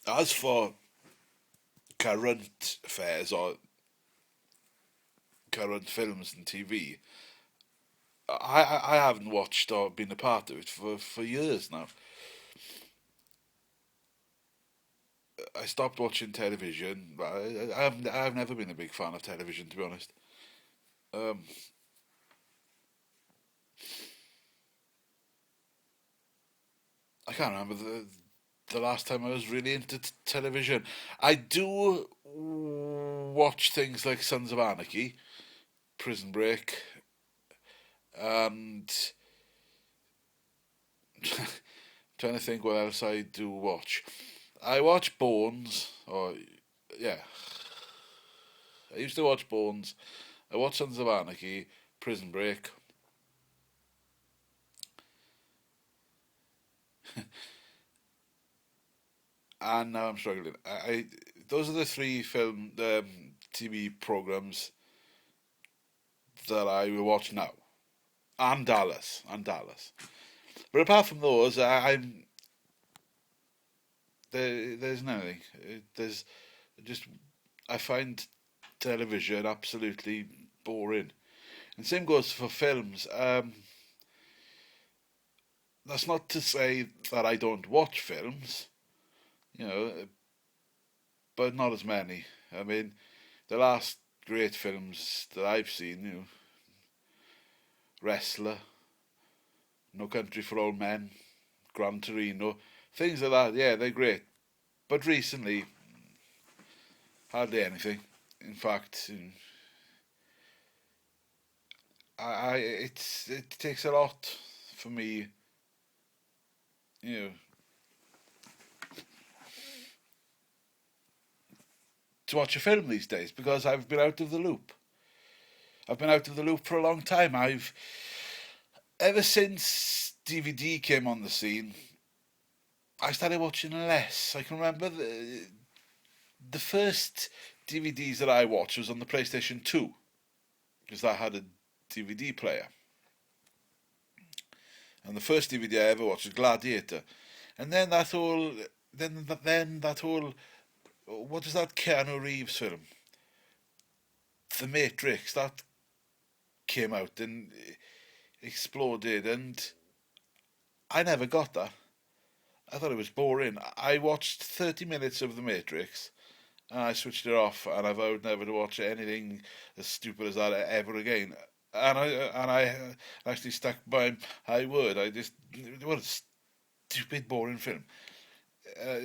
As for current affairs or current films and TV, I haven't watched or been a part of it for years now. I stopped watching television. I've never been a big fan of television, to be honest. Um, I can't remember the last time I was really into television. I do watch things like Sons of Anarchy, Prison Break, and trying to think what else I do watch. I watch Bones, or yeah, I used to watch Bones. I watch Sons of Anarchy, Prison Break, and now I'm struggling. Those are the three TV programs that I will watch now, and Dallas. But apart from those, I'm there's nothing. There's just I find television absolutely boring. And same goes for films. That's not to say that I don't watch films, you know, but not as many. I mean, the last great films that I've seen, Wrestler, No Country for Old Men, Gran Torino, things like that. Yeah, they're great. But recently, hardly anything. In fact, it takes a lot for me, you know, to watch a film these days because I've been out of the loop. I've been out of the loop for a long time. I've ever since DVD came on the scene, I started watching less. I can remember the first DVDs that I watched was on the PlayStation 2 because that had a DVD player. And the first DVD I ever watched was Gladiator. And then that whole what was that Keanu Reeves film? The Matrix that came out and exploded, and I never got that. I thought it was boring. I watched 30 minutes of The Matrix and I switched it off, and I vowed never to watch anything as stupid as that ever again. And I actually stuck by my word. I just what a stupid, boring film.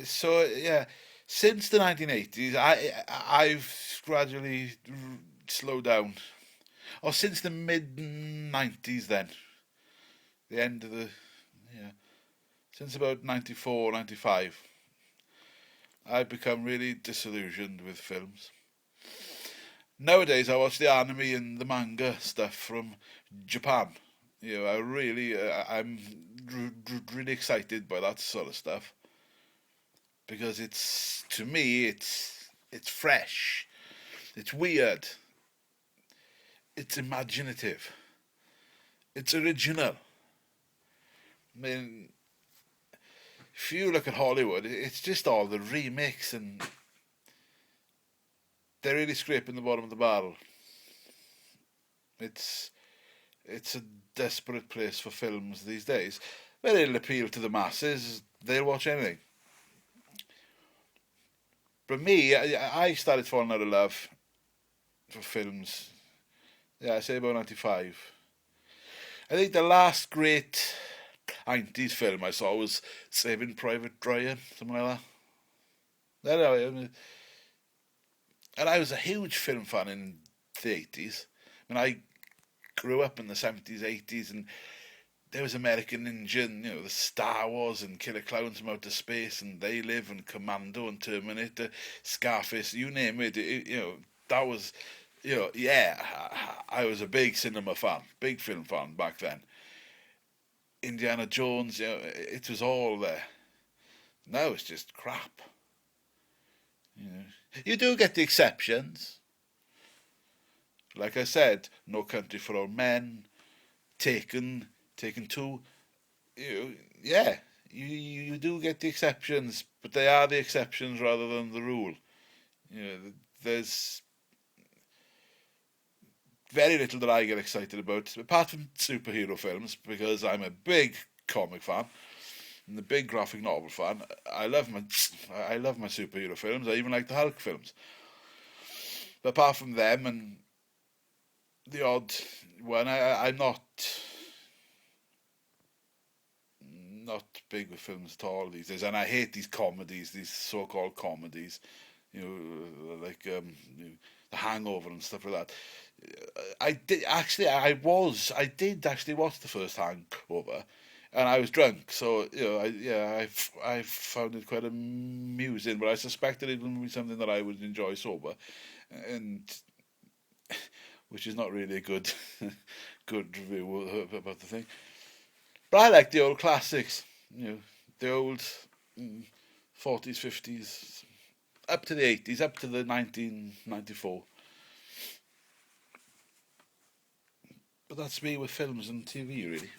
So yeah, since the 1980s, I've gradually slowed down. Or since the mid 90s, then the end of the yeah, since about 94, 95, I've become really disillusioned with films. Nowadays, I watch the anime and the manga stuff from Japan. I'm really excited by that sort of stuff because it's to me it's fresh, it's weird, it's imaginative, it's original. I mean, if you look at Hollywood, it's just all the remakes, and they're really scraping the bottom of the barrel. It's it's a desperate place for films these days. But it'll appeal to the masses. They'll watch anything. But me, I started falling out of love for films. Yeah, I say about 95. I think the last great 90s film I saw was Saving Private Ryan, something like that. I know, and I was a huge film fan in the 80s. I mean, I grew up in the 70s, 80s, and there was American Ninja, and the Star Wars and Killer Clowns from Outer Space, and They Live and Commando and Terminator, Scarface, you name it. That was, yeah. I was a big cinema fan, big film fan back then. Indiana Jones, it was all there. Now it's just crap. You do get the exceptions, like I said, No Country for Old Men, Taken, Taken Two. Yeah, you do get the exceptions, but they are the exceptions rather than the rule. There's very little that I get excited about, apart from superhero films, because I'm a big comic fan and a big graphic novel fan. I love my superhero films. I even like the Hulk films. But apart from them and the odd one, I'm not big with films at all these days, and I hate these comedies, these so-called comedies. Like The Hangover and stuff like that. I did actually watch the first Hangover, and I was drunk, so I found it quite amusing. But I suspected it would be something that I would enjoy sober, and which is not really a good good review about the thing. But I like the old classics, the old 40s, 50s, up to the 80s, up to the 1994. But that's me with films and TV, really.